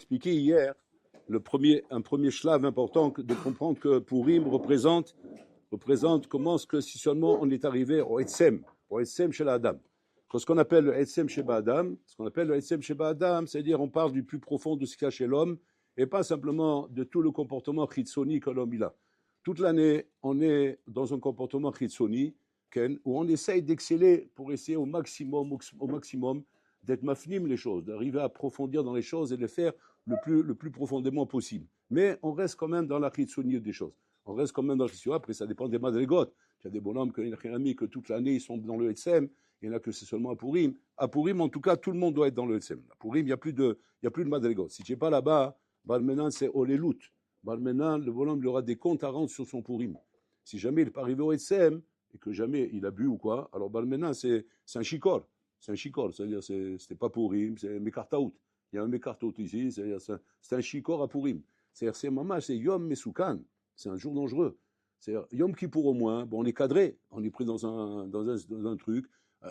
expliqué hier un premier shlav important de comprendre que Purim représente comment est-ce que si seulement on est arrivé au Etsem chez l'Adam. Ce qu'on appelle le Etsem chez Adam, c'est-à-dire on parle du plus profond de ce qu'il y a chez l'homme et pas simplement de tout le comportement chitsoni que l'homme il a. Toute l'année, on est dans un comportement chitsoni où on essaye d'exceller pour essayer au maximum d'être mafnim les choses, d'arriver à approfondir dans les choses et de les faire le plus profondément possible. Mais on reste quand même dans la chitsoni des choses. On reste quand même dans le chitsoni. Après, ça dépend des madrigotes. Il y a des bonhommes que toute l'année ils sont dans le Etsem. Il y en a que c'est seulement à Purim. À Purim, en tout cas, tout le monde doit être dans le Etsem. À Purim, il n'y a plus de madrigot. Si tu n'es pas là-bas, Balmenan, c'est Olelut. Balmenan, le bonhomme, il aura des comptes à rendre sur son Purim. Si jamais il n'est pas arrivé au Etsem, et que jamais il a bu ou quoi, alors Balmenan, c'est un chikor. C'est un chikor, c'est-à-dire, c'était pas Purim, c'est Mekartaout. Il y a un Mekartaout ici, c'est un chikor à Purim. C'est-à-dire, c'est Mama, c'est Yom Mesoukan. C'est un jour dangereux. C'est-à-dire, Yom Kippour au moins, bon, on est cadré, on est pris dans un truc.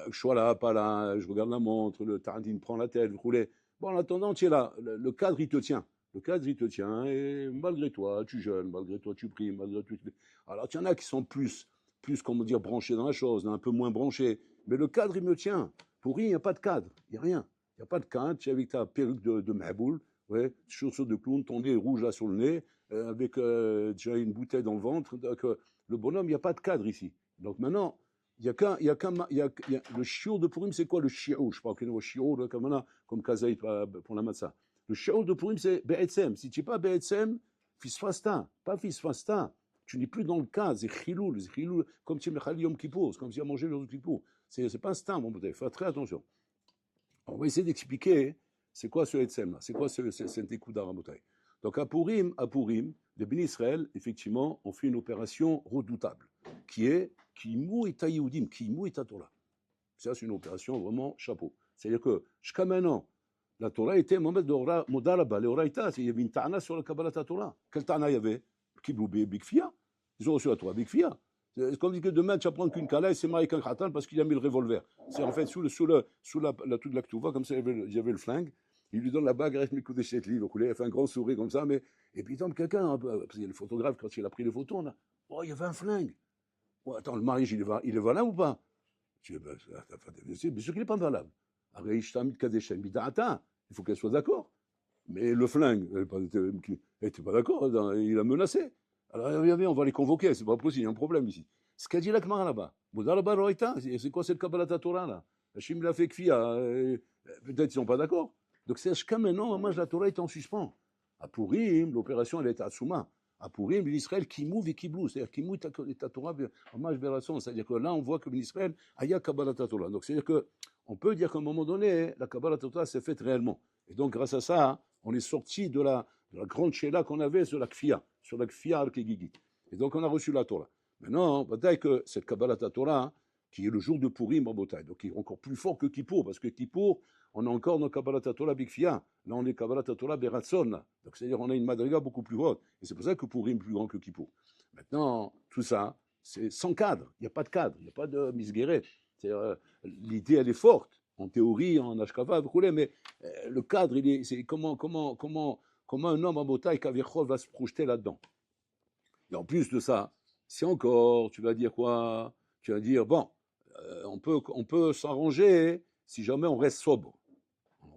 Je sois là, pas là, je regarde la montre, le Tarantine prend la tête, vous roulez. Bon, en attendant, tu es là, le cadre, il te tient. Le cadre, il te tient, et malgré toi, tu jeûnes, malgré toi, tu pries, malgré toi, tu... Alors, il y en a qui sont plus, comment dire, branchés dans la chose, un peu moins branchés. Mais le cadre, il me tient. Pour rien, il n'y a pas de cadre, il n'y a rien. Il n'y a pas de cadre, tu es avec ta perruque de Mahboul, ouais, chaussures de clown, ton nez rouge là sur le nez, avec déjà une bouteille dans le ventre. Donc, le bonhomme, il n'y a pas de cadre ici. Donc maintenant, le chiour de Purim, c'est quoi le chiour? Je parle que le chiour, comme Kazaït pour la matzah. Le chiour de Purim, c'est Be'etzem. Si tu n'es pas Be'etzem, fisfasta, pas fisfasta. Tu n'es plus dans le cadre, c'est chiloul, comme tu es Yom Kippour, c'est comme si tu as mangé le Yom Kippour. C'est pas un stam, mon pote, fais très attention. On va essayer d'expliquer c'est quoi ce Etzem là, c'est quoi cet écoudar à bouteille. Donc à Purim, les Béni Israël, effectivement, ont fait une opération redoutable, qui est Kimu et Yehudim, Kimu et Torah. Ça, c'est une opération vraiment chapeau. C'est-à-dire que jusqu'à maintenant, la Torah était Modalaba, le Oraïta, il y avait une ta'ana sur la Kabbalah Torah. Quelle ta'ana il y avait? Kibloubé, Big Fia. Ils ont reçu la Torah, Big Fia. C'est comme dit que demain, tu vas prendre qu'une kala et c'est marié qu'un khatan parce qu'il a mis le revolver. C'est en fait sous la toute la Ktuva, comme ça, il y avait le flingue. Il lui donne la bague, reste mes coups de chèque livre, il fait un grand sourire comme ça, et puis il tombe quelqu'un, parce qu'il y a le photographe, quand il a pris les photos, on a, oh, il y avait un flingue. Oh, attends, le mariage, il est valable ou pas? Je dis, ben, bien sûr qu'il n'est pas valable. Il faut qu'elle soit d'accord. Mais le flingue, elle n'était pas d'accord, il a menacé. Alors, viens, on va les convoquer, c'est pas possible, il y a un problème ici. Ce qu'a dit la Gemara là-bas, c'est quoi cette Kabbalat Torah là? Hachim l'a fait kfia, peut-être ils sont pas d'accord. Donc c'est jusqu'à maintenant, la Torah est en suspens. À Purim, l'opération elle est à Souma. À Purim, l'Israël qui mouve et qui blou, c'est-à-dire qui mouve et ta Torah, c'est-à-dire que là on voit que l'Israël a ya Kabbalat Torah. Donc c'est-à-dire que on peut dire qu'à un moment donné, la Kabbalat Torah s'est faite réellement. Et donc grâce à ça, on est sorti de la grande chéla qu'on avait sur la kfia al-Kegigit. Et donc on a reçu la Torah. Maintenant, peut-être que cette Kabbalat Torah, qui est le jour de Purim en Botaï, donc qui est encore plus fort que Kippour, parce que Kippour, on a encore nos Kabbalat Torah Bigfia, là on est Kabbalat Torah Beratson, donc c'est-à-dire on a une madriga beaucoup plus haute, et c'est pour ça que Purim est plus grand que Kippour. Maintenant, tout ça, c'est sans cadre, il n'y a pas de cadre, il n'y a pas de misguéret. L'idée, elle est forte, en théorie, en Ashkava, mais le cadre, c'est comment un homme en Botaï, Kavichol, va se projeter là-dedans. Et en plus de ça, si encore, tu vas dire quoi? Tu vas dire, bon, on peut s'arranger si jamais on reste sobre.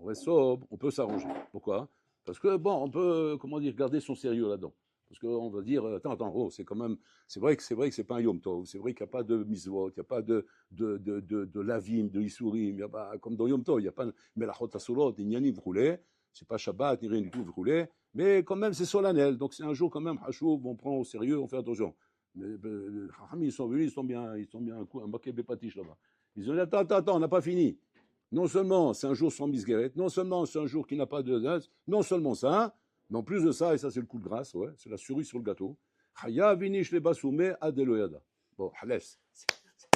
On reste sobre, on peut s'arranger. Pourquoi? Parce que, bon, on peut, garder son sérieux là-dedans. Parce qu'on va dire, attends, oh, c'est vrai que c'est pas un Yom Tov, c'est vrai qu'il n'y a pas de misvot, il n'y a pas de lavim, de isurim, il y a pas, comme dans Yom Tov, il n'y a pas de melachot asurot, ni yanim v'roulé, c'est pas Shabbat, ni rien du tout v'roulé, mais quand même c'est solennel, donc c'est un jour quand même, hachouv, on prend au sérieux, on fait attention. Mais les Chachamim, ils sont venus, ils sont bien un baquet bépatiche là-bas. Ils ont dit, attends, on n'a pas fini. Non seulement c'est un jour sans misguérette, non seulement c'est un jour qui n'a pas de... Non seulement ça, mais en plus de ça, et ça c'est le coup de grâce, ouais, c'est la cerise sur le gâteau, Chaya vinish le basoume adeloyada. Bon, halès.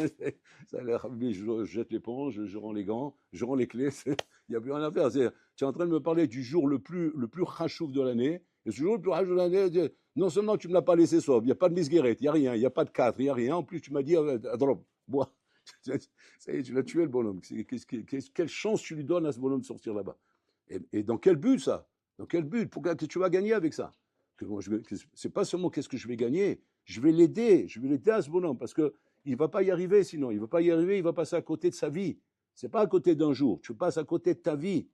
Je jette l'éponge, je rends les gants, je rends les clés, il n'y a plus rien à faire. Tu es en train de me parler du jour le plus chachouf de l'année, et ce jour le plus chachouf de l'année, non seulement tu ne me l'as pas laissé sauve, il n'y a pas de misguérette, il n'y a rien, il n'y a pas de cadre, il n'y a rien, en plus tu m'as dit, drop, bois. Ça y est, tu l'as tué le bonhomme. Quelle chance tu lui donnes à ce bonhomme de sortir là-bas? Et dans quel but ça? Dans quel but? Pourquoi que tu vas gagner avec ça? C'est pas seulement qu'est-ce que je vais gagner, je vais l'aider à ce bonhomme, parce que il va pas y arriver sinon, il va pas y arriver, il va passer à côté de sa vie. C'est pas à côté d'un jour, tu passes à côté de ta vie.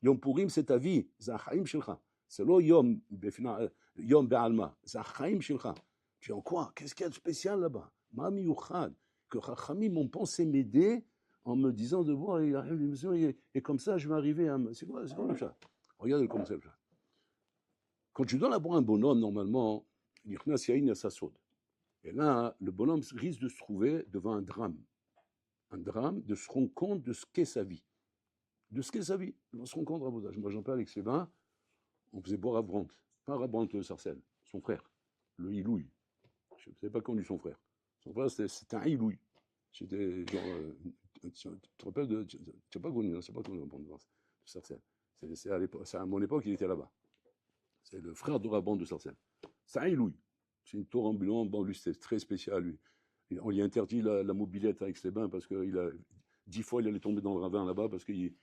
Yom Purim, c'est ta vie, c'est un chaim shilcha. C'est lo yom be'alma, c'est un chaim shilcha. Tu en quoi? Qu'est-ce qu'il y a de spécial là-bas? Mami yuchad, que Chachamim m'ont pensé m'aider en me disant de voir, il arrive l'émission, et comme ça, je vais arriver à... C'est quoi le chat? Regarde comment c'est le chat. Quand tu donnes à boire un bonhomme, normalement, il y a sa saude. Et là, le bonhomme risque de se trouver devant un drame. Un drame, de se rendre compte de ce qu'est sa vie. De ce qu'est sa vie. On se rend compte, Rabotage. Moi, j'en parle avec Sylvain, on faisait boire à Brandt. Pas à Brandt Sarcelles, son frère, le Ilouille. Je ne savais pas connu son frère. Son frère, c'était un Ilouille. C'était genre. Tu te rappelles de. Tu n'as pas connu, c'est pas connu, Brandt Sarcelles. C'est à mon époque, il était là-bas. C'est le frère de Rabban de Sarcelles. C'est un Ilouille. C'est une tour ambulante. Bon, lui, c'était très spécial, lui. On lui a interdit la mobilette avec les bains parce que 10 fois, il allait tomber dans le ravin là-bas parce qu'il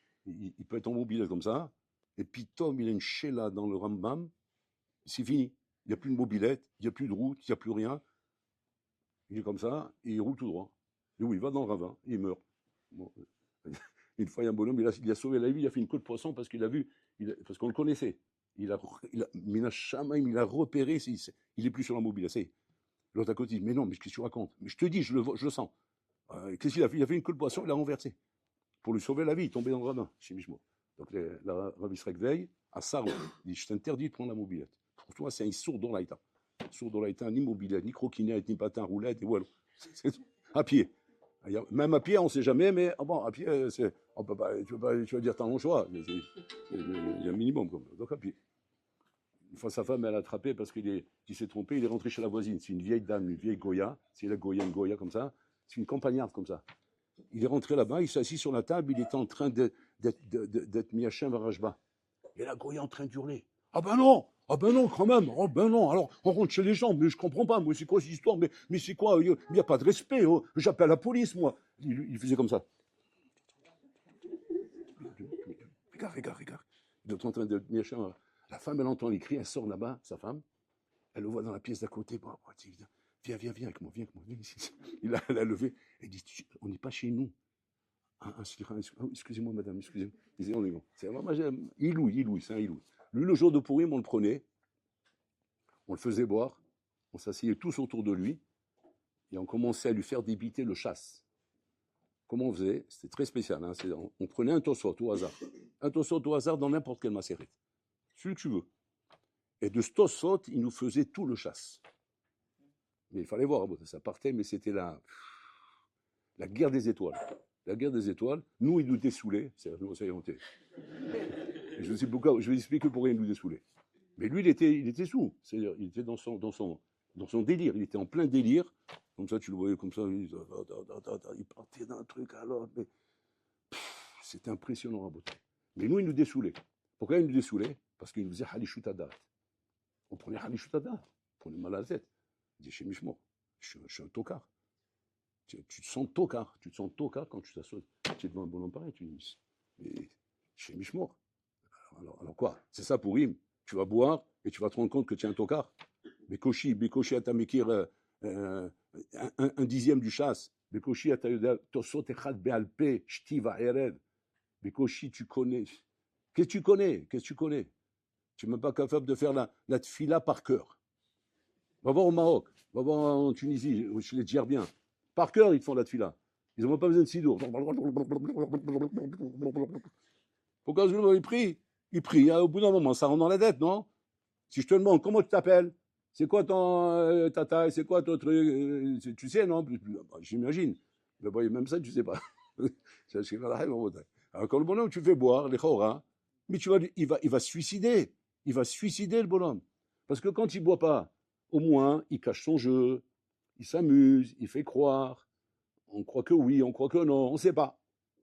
peut être en mobilette comme ça. Et puis, Tom, il a une chéla dans le Rambam. C'est fini. Il n'y a plus de mobilette, il n'y a plus de route, il n'y a plus rien. Il est comme ça et il roule tout droit. Et oui, il va dans le ravin et il meurt. Bon. Une fois, il y a un bonhomme, il a sauvé la vie, il a fait une queue de poisson parce qu'il a vu, parce qu'on le connaissait. Il a repéré, il n'est plus sur la mobilette. L'autre à côté dit, mais non, mais qu'est-ce que tu racontes? Mais je te dis, je le sens. Qu'est-ce qu'il a fait? Il a fait une queue de poisson, il l'a renversé. Pour lui sauver la vie, il est tombé dans le ravin, chez Mishmo. Donc, la Rabbi Srek veille, à Sarou, il dit, je t'interdis de prendre la mobilette. Pour toi, c'est un sourd dans l'aïta. Sourd dans l'aïta, ni mobilette, ni croquinette, ni patin roulette, et voilà. C'est tout. À pied. Même à pied, on ne sait jamais, mais bon, à pied, on peut pas, tu vas dire, t'as un choix. Il y a un minimum, comme, donc à pied. Une fois, sa femme, elle a attrapé parce qu'il s'est trompé, il est rentré chez la voisine. C'est une vieille dame, une vieille Goya. C'est la Goya, une Goya comme ça. C'est une campagnarde comme ça. Il est rentré là-bas, il s'est assis sur la table, il était en train d'être mis à chien Varajba. Et la Goya en train d'hurler. Ah ben non, quand même, oh ben non, alors on rentre chez les gens, mais je comprends pas, moi c'est quoi cette histoire, mais c'est quoi, il n'y a pas de respect, oh, j'appelle la police, moi. Il faisait comme ça. Regarde. Il est en train d'être mis à chien. La femme, elle entend les cris, elle sort là-bas, sa femme, elle le voit dans la pièce d'à côté. Bon, viens avec moi, viens ici. Il a levé, elle dit, on n'est pas chez nous. Excusez-moi, madame, excusez-moi. Il disait, on est bon. C'est Ilouille, c'est un Ilouille. Lui, le jour de Pourim, on le prenait, on le faisait boire, on s'asseyait tous autour de lui, et on commençait à lui faire débiter le chasse. Comment on faisait? C'était très spécial. Hein, on prenait un tossot au hasard. Un tossot au hasard dans n'importe quelle macérette. Celui que tu veux. Et de ce tossot, il nous faisait tout le chasse. Mais il fallait voir, ça partait, mais c'était la guerre des étoiles. La guerre des étoiles, nous, il nous dessoulait. Je vais expliquer pourquoi il nous dessoulait. Mais lui, il était sous. C'est-à-dire, il était dans son délire. Il était en plein délire. Comme ça, tu le voyais comme ça. Il partait d'un truc à l'autre. Mais c'était impressionnant à beauté. Mais nous, il nous dessoulait. Pourquoi il nous dessoulait? Parce qu'il nous faisait Halishut Adat. On prenait Halishut Adat. On prenait mal à la tête. Il disait, chez Mishmo, je suis un tocard. Tu te sens tocard. Tu te sens tocard quand tu t'assois. Tu es devant un bonhomme pareil. Tu dis, mais chez Mishmo. Alors quoi? C'est ça pour Rim. Tu vas boire et tu vas te rendre compte que tu es un tocard. Bekoshi à Tamekir, un dixième du chasse. Bekoshi à Tosot Echad Bealpe, Shtiva Erev. Bekoshi, tu connais. Qu'est-ce que tu connais? Tu n'es même pas capable de faire la tfila par cœur. Va voir au Maroc, va voir en Tunisie, chez les Djerbiens. Par cœur, ils te font la tfila. Ils n'ont même pas besoin de sidour. Pourquoi il prie? Il prie. Au bout d'un moment, ça rentre dans la tête, non? Si je te demande comment tu t'appelles, c'est quoi ton taille, c'est quoi ton truc, tu sais, non? J'imagine. Même ça, tu ne sais pas. Alors, quand le bonhomme, tu fais boire, les chora, mais il va se suicider. Il va se suicider, le bonhomme. Parce que quand il ne boit pas, au moins, il cache son jeu, il s'amuse, il fait croire. On croit que oui, on croit que non, on ne sait pas.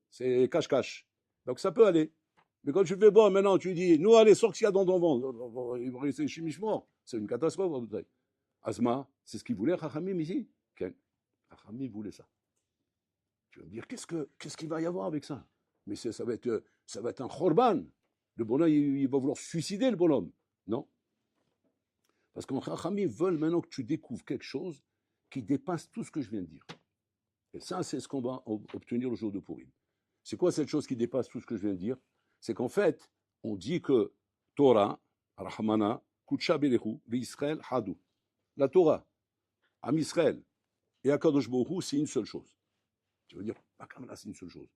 C'est cache-cache. Donc ça peut aller. Mais quand tu fais boire, maintenant, tu dis, nous, allez, sors ce qu'il y a dans ton ventre. Ils vont rester chimichement. C'est une catastrophe. Asma, c'est ce qu'il voulait, Chachamim, ici. Chachamim voulait ça. Tu vas me dire, qu'est-ce qu'il va y avoir avec ça? Mais ça va être un khorban. Le bonhomme, il va vouloir suicider le bonhomme. Non. Parce qu'en Chachamim veulent maintenant que tu découvres quelque chose qui dépasse tout ce que je viens de dire. Et ça, c'est ce qu'on va obtenir le jour de Purim. C'est quoi cette chose qui dépasse tout ce que je viens de dire? C'est qu'en fait, on dit que Torah, Rahmana, Kutsha Belechu, Israël, Hadou. La Torah, Am Israël et Akadosh Baruch Hu, c'est une seule chose. Tu veux dire, pas comme là, c'est une seule chose.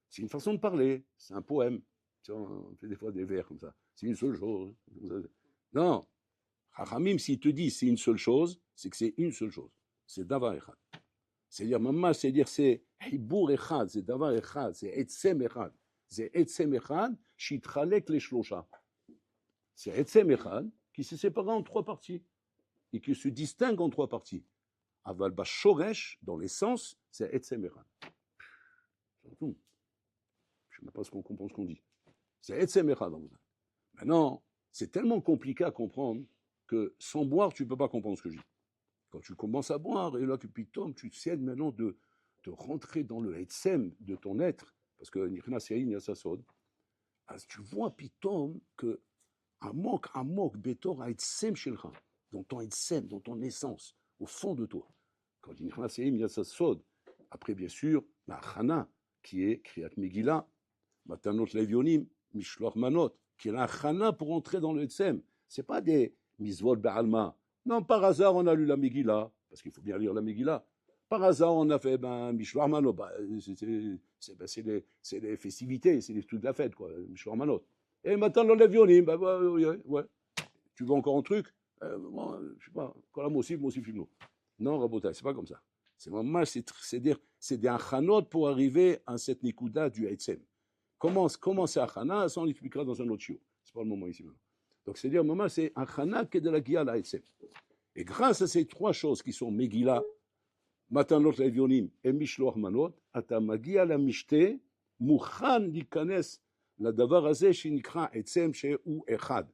C'est une façon de parler, c'est un poème. Tu vois, on fait des fois des vers comme ça. C'est une seule chose. Non. Chachamim, s'il te dit c'est une seule chose, c'est que c'est une seule chose. C'est Davar Echad. C'est-à-dire, maman, c'est-à-dire, c'est Hibour Echad, c'est Davar Echad, c'est Etzem Echad. C'est Etzem Echad, Shitchalek les Shlosha. C'est Etzem Echad qui se sépare en trois parties et qui se distingue en trois parties. Aval Bashoresh, dans l'essence, c'est Etzem Echad. Je ne sais même pas ce qu'on comprend ce qu'on dit. C'est Etzem Echad. Maintenant, c'est tellement compliqué à comprendre que sans boire, tu ne peux pas comprendre ce que je dis. Quand tu commences à boire, et là, puis Tom, tu cèdes maintenant de rentrer dans le Etzem de ton être, parce que Nichna Seïn Yassasod, tu vois, Pitom, que Amok, Betor, Etzem Shelcha, dans ton Etzem, dans ton essence, au fond de toi. Quand Nichna Seïn Yassasod, après, bien sûr, la Chana, qui est Kriyat Megillah, Matanot Levionim, Mishloach Manot, qui est la Chana pour entrer dans le Etzem. Ce n'est pas des Mizvot Ba'alma. Non, par hasard, on a lu la Megillah, parce qu'il faut bien lire la Megillah. Par hasard, on a fait Mishloach Manot. C'est les festivités, c'est les trucs de la fête, quoi, Mishloach Manot. Et maintenant, le Levionim, ouais. Tu veux encore un truc bon, je sais pas, quand la Mossif, Filmo. Non, Rabotai, c'est pas comme ça. C'est vraiment, c'est des achanot pour arriver à cette nikuda du Eitzem. Comment c'est achana, ça on l'expliquera dans un autre show. C'est pas le moment ici maintenant. Donc c'est-à-dire, moment, c'est achana qui est de la Gia à la Eitzem. Et grâce à ces trois choses qui sont Megillah, Matanot Levionim et Mishloach Manot, ata magia la mishte, mukhan likanes la davar hazeh shenikra Eitzem shehu echad.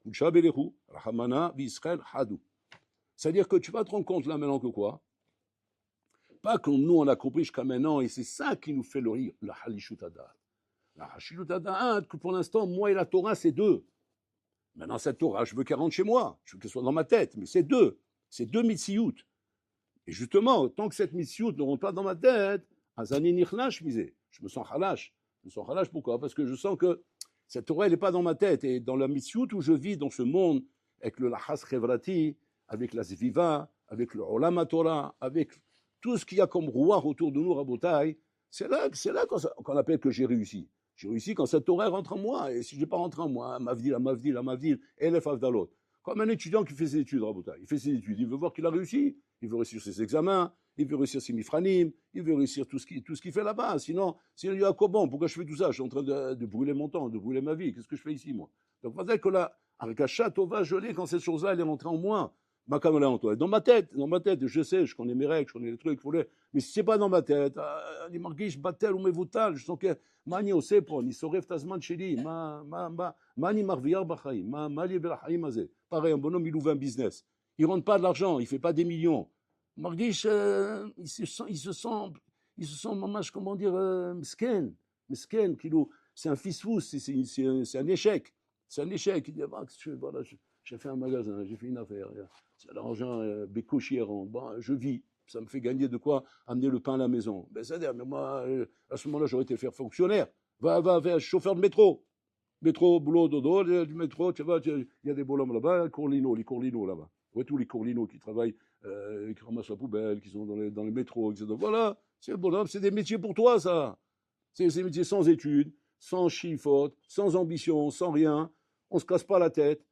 Kudsha belechu, Rahamana, V'Israël, Hadou. C'est-à-dire que tu vas te rendre compte là maintenant que quoi? Pas que nous on a compris jusqu'à maintenant, et c'est ça qui nous fait le rire, la halishut hadat. La halishut hadat, que pour l'instant, moi et la Torah, c'est deux. Maintenant, cette Torah, je veux qu'elle rentre chez moi, je veux qu'elle soit dans ma tête, mais c'est deux mitziyut. Et justement, tant que cette mitziyut ne rentre pas dans ma tête, azani nichlash misé, je me sens halash. Je me sens halash, pourquoi? Parce que je sens que cette Torah, elle n'est pas dans ma tête, et dans la mitziyut où je vis dans ce monde, avec le lahas chevrati, avec la zviva, avec le olam Torah, avec tout ce qu'il y a comme rouar autour de nous, Rabotai, c'est là qu'on appelle que j'ai réussi. J'ai réussi quand cette Torah rentre en moi, et si je n'ai pas rentré en moi, Mavdil, Elef Avdalot. Comme un étudiant qui fait ses études, Rabotai, il fait ses études, il veut voir qu'il a réussi, il veut réussir ses examens, il veut réussir ses mifranim, il veut réussir tout ce qu'il fait là-bas. Sinon, il dit, ah, comment, pourquoi je fais tout ça? Je suis en train de brûler mon temps, de brûler ma vie, qu'est-ce que je fais ici, moi? Donc, peut-être que là, avec un château va geler quand cette chose-là, elle est rentrée en moi. Dans ma tête, je sais, je connais mes règles, je connais les trucs, mais si c'est pas dans ma tête, אני מרגיש בטל ומבוטל, je sens que, מה אני עושה פה, אני שורף את הזמן שלי, מה אני מרוויח בחיים, מה לי ולחיים הזה? Pareil, un bonhomme, il ouvre un business, il rentre pas de l'argent, il fait pas des millions, מרגיש, il se sent ממש, comment dire, מסכן, כאילו, c'est un fils-fous, c'est un échec, il dit, voilà, j'ai fait un magasin, j'ai fait une affaire, c'est l'argent, je vis, ça me fait gagner de quoi amener le pain à la maison. Ben, c'est-à-dire, mais moi, à ce moment-là, j'aurais été faire fonctionnaire. Va, chauffeur de métro. Métro, boulot, dodo, du métro, tu vois, il y a des bonhommes là-bas, les courlinos là-bas. Ouais, tous les courlinos qui travaillent, qui ramassent la poubelle, qui sont dans les métros, etc. Voilà, c'est le bonhomme, c'est des métiers pour toi, ça. C'est des métiers sans études, sans chiffre, sans ambition, sans rien. On se casse pas la tête.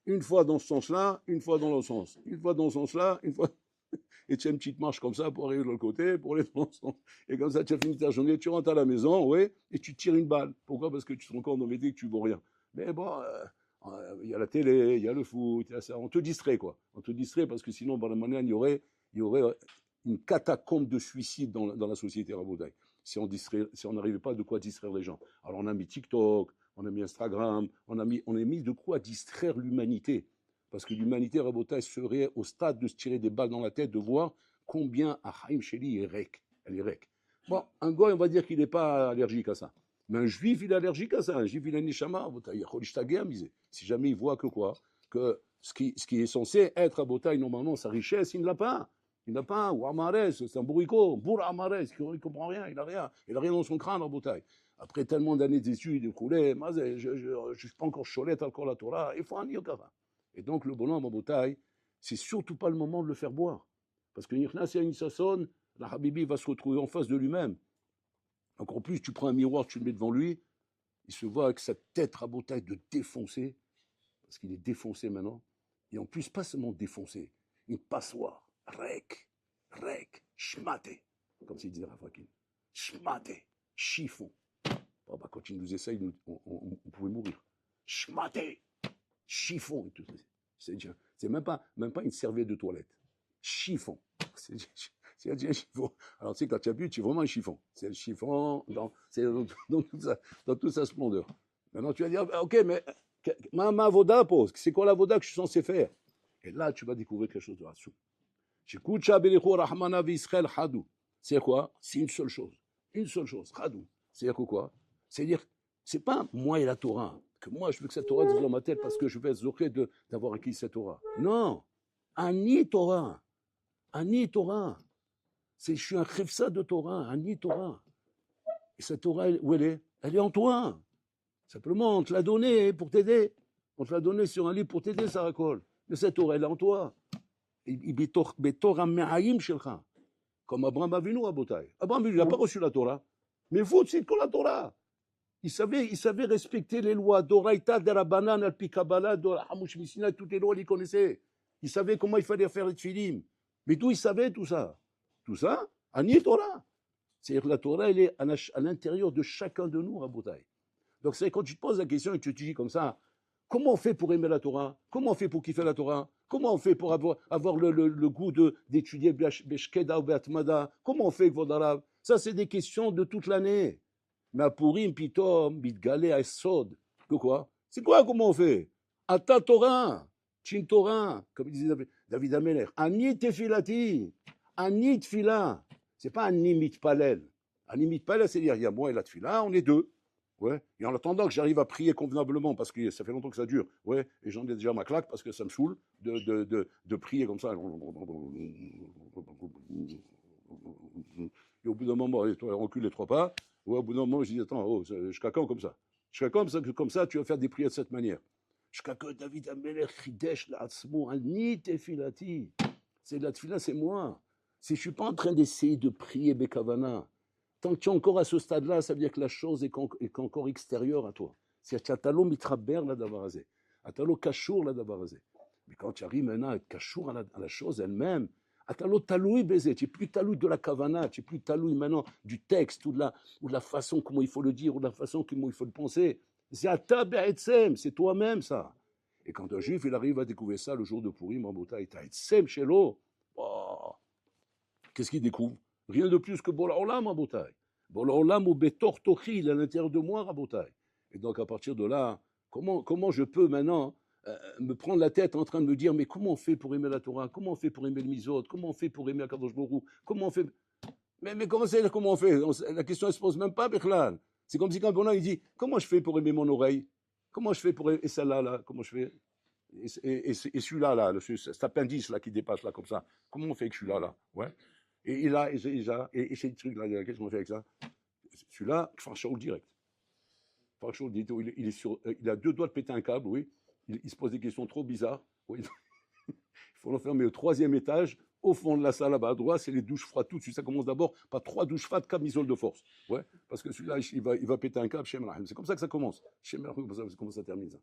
Une fois dans ce sens-là, une fois dans l'autre sens. Une fois dans ce sens-là, une fois. Et tu fais une petite marche comme ça pour arriver de l'autre côté, pour aller dans le sens. Et comme ça, tu as fini ta journée, tu rentres à la maison, ouais, et tu tires une balle. Pourquoi? Parce que tu te rends compte dans le métier que tu ne vaux rien. Mais bon, il y a la télé, il y a le foot, il y a ça. On te distrait, quoi. On te distrait parce que sinon, par la manière, il y aurait une catacombe de suicide dans la société Rabotai. Si on n'arrivait pas de quoi distraire les gens. Alors on a mis TikTok, on a mis Instagram, on a mis de quoi distraire l'humanité. Parce que l'humanité, Rabotai, serait au stade de se tirer des balles dans la tête, de voir combien Achaim Sheli est rek. Elle est rek. Bon, un goy, on va dire qu'il n'est pas allergique à ça. Mais un juif, il est allergique à ça. Un juif, il a une neshama. Si jamais il voit que quoi? Que ce qui est censé être à Botaï, normalement, sa richesse, il ne l'a pas. Il n'a pas. Ou Amarès, c'est un bourricot. Bourg Amarès, il ne comprend rien. Il n'a rien. Il a rien dans son crâne à Botaï. Après tellement d'années d'études, écoulées, je ne suis pas encore cholette encore la Torah. Il faut un yokara. Et donc, le bonhomme à Botaï, c'est surtout pas le moment de le faire boire. Parce que Nichnas et Anisasson, la Habibi va se retrouver en face de lui-même. Donc en plus, tu prends un miroir, tu le mets devant lui, il se voit avec sa tête rabotaille de défoncé, parce qu'il est défoncé maintenant, et en plus, pas seulement défoncé, une passoire, rek, schmaté, comme s'il disait Rafrakin, schmaté, chiffon. Oh bah, quand il nous essaye, on pouvait mourir. Schmaté, chiffon, et tout ça. C'est même pas une serviette de toilette. Chiffon. C'est un chiffon. Alors, tu sais, quand tu as bu, tu es vraiment un chiffon. C'est le chiffon dans toute sa splendeur. Maintenant, tu vas dire, ok, mais ma voda pose, c'est quoi la voda que je suis censé faire? Et là, tu vas découvrir quelque chose de rassurant. C'est quoi? C'est une seule chose. Une seule chose. Hadou. C'est-à-dire que quoi? C'est-à-dire, c'est pas moi et la Torah, que moi je veux que cette Torah soit dans ma tête parce que je vais être zoché d'avoir acquis cette Torah. Non. Ani Torah. Ani Torah. Je suis un chefsa de Torah, Ani Torah. Et cette Torah, où elle est? Elle est en toi. Simplement, on te l'a donnée pour t'aider. On te l'a donnée sur un livre pour t'aider, ça racole. Mais cette Torah, elle est en toi. Comme Abraham Avinu à Botaï. Abraham Avinu, il n'a pas reçu la Torah. Mais il faut aussi que la Torah. Il savait respecter les lois d'Oraïta, de Rabbanan, Alpi Kabbalah, de Hamush Missina, toutes les lois, il les connaissait. Il savait comment il fallait faire les tfilim. Mais d'où il savait tout ça? Tout ça, Ani Torah. C'est-à-dire que la Torah, elle est à l'intérieur de chacun de nous, Rabotai. Donc, c'est quand tu te poses la question et que tu te dis comme ça, comment on fait pour aimer la Torah? Comment on fait pour kiffer la Torah? Comment on fait pour avoir le goût d'étudier Beshkeda ou Beatmada? Comment on fait, Kvodarav? Ça, c'est des questions de toute l'année. Mais à Purim, Pitom, Bitgalé, Aesod, que quoi? C'est quoi, comment on fait? Ata Torah, Chin Torah, comme disait David Ameler, Ani Tefilati, Ani Tfila. C'est pas Ani Mitpalel. Ani Mitpalel, c'est-à-dire, il y a moi et la Tfila, on est deux. Ouais. Et en attendant que j'arrive à prier convenablement, parce que ça fait longtemps que ça dure, ouais, et j'en ai déjà ma claque parce que ça me saoule de prier comme ça. Et au bout d'un moment, tu recules les trois pas. Ouais, au bout d'un moment, je dis attends, oh, je cacao comme ça. Je cacao comme ça, tu vas faire des prières de cette manière. Je cacao David Amelech, Chidesh, La'atzmo, Ani Tefilati. C'est la tefila, c'est moi. Je ne suis pas en train d'essayer de prier Bekavana. Tant que tu es encore à ce stade-là, ça veut dire que la chose est encore extérieure à toi. C'est-à-dire que tu as talo mitraber la davarazé, atalo kashour la davarazé. Mais quand tu arrives maintenant à être kashour à la chose elle-même, atalo taloui baiser, tu n'es plus taloui de la kavana, tu n'es plus taloui maintenant du texte ou de la façon comment il faut le dire ou de la façon comment il faut le penser. C'est ata be'etzem, c'est toi-même ça. Et quand un juif il arrive à découvrir ça le jour de Purim en Botaï, t'as etzem shelo, qu'est-ce qu'il découvre? Rien de plus que Bola Olam, Rabotai. Bola Olam ou Betor Tochil, à l'intérieur de moi, Rabotai. Et donc, à partir de là, comment je peux maintenant me prendre la tête en train de me dire, mais comment on fait pour aimer la Torah? Comment on fait pour aimer le Mizot? Comment on fait pour aimer Akadosh Borou? Comment on fait? Mais comment on fait? La question ne se pose même pas, Bechlan. C'est comme si quand Bola il dit, comment je fais pour aimer mon oreille? Comment je fais pour aimer celle-là, là? Comment je fais? Et celui-là, là, cet appendice là qui dépasse là comme ça, comment on fait que celui-là, là? Ouais. Et là, et c'est le truc là, qu'est-ce qu'on fait avec ça? Celui-là, Farchaoul direct. Farchaoul dit, il a deux doigts de péter un câble, oui. Il se pose des questions trop bizarres. Oui. Il faut l'enfermer au troisième étage, au fond de la salle là-bas à droite, c'est les douches froides tout de suite. Ça commence d'abord par 3 douches froides, camisole de force. Ouais, parce que celui-là, il va péter un câble, Shem Rahim. C'est comme ça que ça commence. Shem Rahim, c'est comme ça termine ça.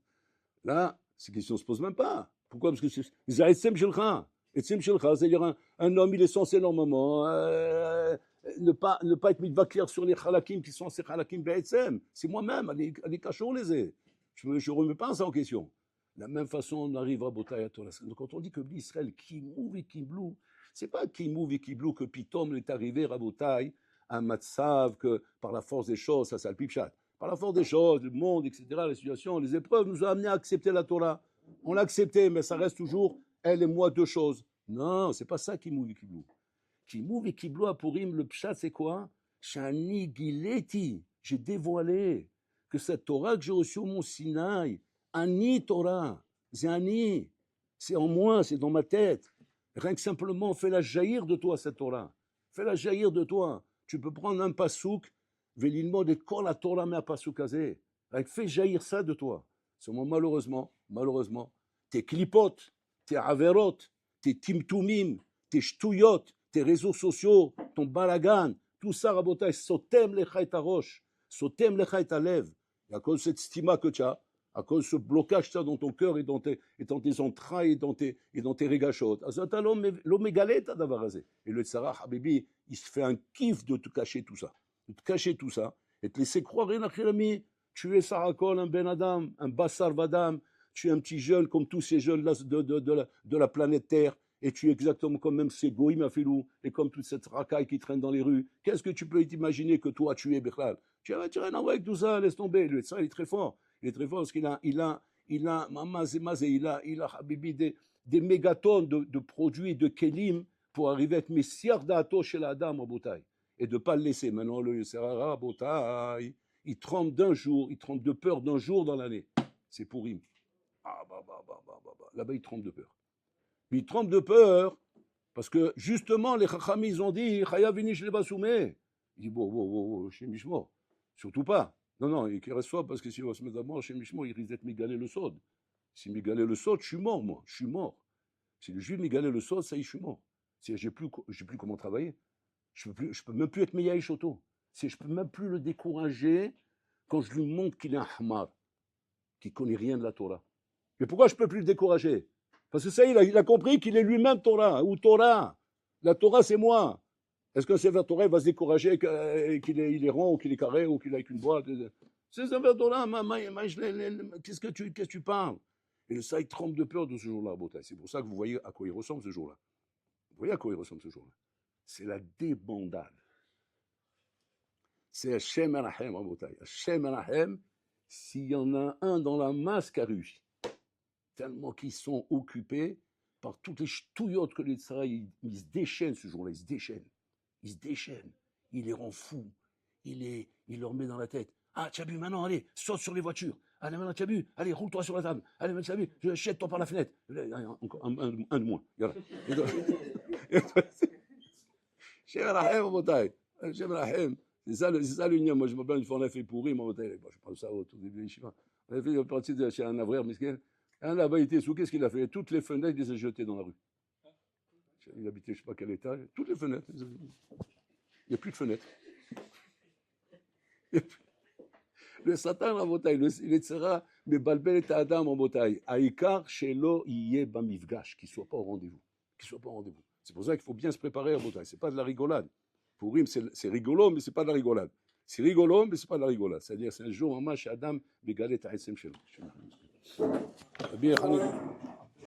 Là, ces questions ne se posent même pas. Pourquoi? Parce que c'est Zaïtsem Shilcha. C'est-à-dire un homme, il est censé normalement ne pas être mitvakler sur les halakim qui sont ces halakim be'etzem. C'est moi-même, allez cachons les ai. Je ne remets pas ça en question. De la même façon, on arrive à Botaï à Torah. Quand on dit que l'Israël qui mouve et qui blou, c'est pas qui mouve et qui blou que Pitom est arrivé à Botaï, un matzav que par la force des choses, ça le pipchat. Par la force des choses, le monde, etc., la situation, les épreuves nous ont amené à accepter la Torah. On l'a accepté, mais ça reste toujours elle et moi deux choses. Non, c'est pas ça qui mouve et qui blou. Qui mouve et qui blou à Purim, le pshat, c'est quoi? Shani gileti, j'ai dévoilé que cette Torah que j'ai reçue au mont Sinaï, Ani Torah, c'est Ani, c'est en moi, c'est dans ma tête. Rien que simplement, fais-la jaillir de toi, cette Torah. Fais-la jaillir de toi. Tu peux prendre un pasouk, velilmod et kol la Torah me pasouk azé. Fais jaillir ça de toi. Seulement, malheureusement, tes clipotes, tes averot, tes timtumim, tes shtouyot, tes réseaux sociaux, ton balagan, tout ça, rabotai, sotem lecha et roche, sotem lecha et lev. Et à cause de cette stima que tu as, à cause de ce blocage que tu as dans ton cœur et dans tes entrailles et dans tes régachotes. Et le Tzara Habibi, il se fait un kiff de te cacher tout ça. De te cacher tout ça et te laisser croire, tu es Sarakol, un Ben Adam, un Bassar Vadam, tu es un petit jeune comme tous ces jeunes là de la planète Terre, et tu es exactement comme même ces goïms à filou, et comme toute cette racaille qui traîne dans les rues. Qu'est-ce que tu peux t'imaginer que toi tu es, Bechal? Tu as rien à voir avec tout ça, laisse tomber. Le Tzara, il est très fort. Il est très fort parce qu'il a, Habibi, des mégatonnes de produits, de kelim, pour arriver à être messiar d'Ato chez la dame au Botaï. Et de ne pas le laisser. Maintenant, le Yisera Botaï, il tremble d'un jour, il tremble de peur d'un jour dans l'année. C'est pour him. Là-bas, il tremble de peur. Mais il tremble de peur parce que justement, les Chachamim, ils ont dit Chaya vinish le basumé. Il dit bon, chez Mishmo, surtout pas. Non, il reste soit parce que s'il va se mettre d'abord chez Mishmo, il risque d'être migalé le sod. Si migalé le sod, je suis mort, moi. Je suis mort. Si le juif migalé le sod, ça y est, je suis mort. Si j'ai plus comment travailler. Je peux même plus être Meyaï Shoto. Si je peux même plus le décourager quand je lui montre qu'il est un hamar, qu'il ne connaît rien de la Torah. Mais pourquoi je ne peux plus le décourager? Parce que ça, il a compris qu'il est lui-même Torah, ou Torah. La Torah, c'est moi. Est-ce qu'un sévère Torah va se décourager qu'il est rond, ou qu'il est carré, ou qu'il a une boîte? C'est un sévère Torah, qu'est-ce que tu parles? Et le Saïd tremble de peur de ce jour-là, c'est pour ça que vous voyez à quoi il ressemble ce jour-là. Vous voyez à quoi il ressemble ce jour-là? C'est la débandade. C'est Hashem Anahem, Rabotai. Hashem Anahem, s'il y en a un dans la masse qui a réussi, tellement qu'ils sont occupés par toutes les ch'touillottes que les Tzara, ils se déchaînent ce jour-là, ils se déchaînent, il les rend fous, il leur met dans la tête, ah, tu as bu, maintenant, allez, saute sur les voitures, allez, maintenant, tu as bu, allez, roule-toi sur la table, allez, maintenant, tu as bu, jette-toi par la fenêtre, encore un de moins, voilà. Shem Anahem, Rabotai. Shem Anahem. C'est ça l'union. Moi, je me rappelle une fois, on a fait pourri, moi, je parle ça au tout début, je sais pas. On a fait une partie de chez un avraire, miskin. Un là-bas, il était sous, qu'est-ce qu'il a fait? Toutes les fenêtres, il les a jetées dans la rue. Il habitait, je ne sais pas quel étage, toutes les fenêtres. Il n'y a plus de fenêtres. Le Satan, en bataille, il sera, mais Balbel et Adam en bataille. Aïkar, Shelo, Iye, Bamivgash, qu'il ne soit pas au rendez-vous. C'est pour ça qu'il faut bien se préparer en bataille. Ce n'est pas de la rigolade. Pour Rim, c'est rigolo, mais ce n'est pas de la rigolade. C'est rigolo, mais ce n'est pas de la rigolade. C'est-à-dire, c'est un jour, Adam, Begalet, Aïsem, Shelo.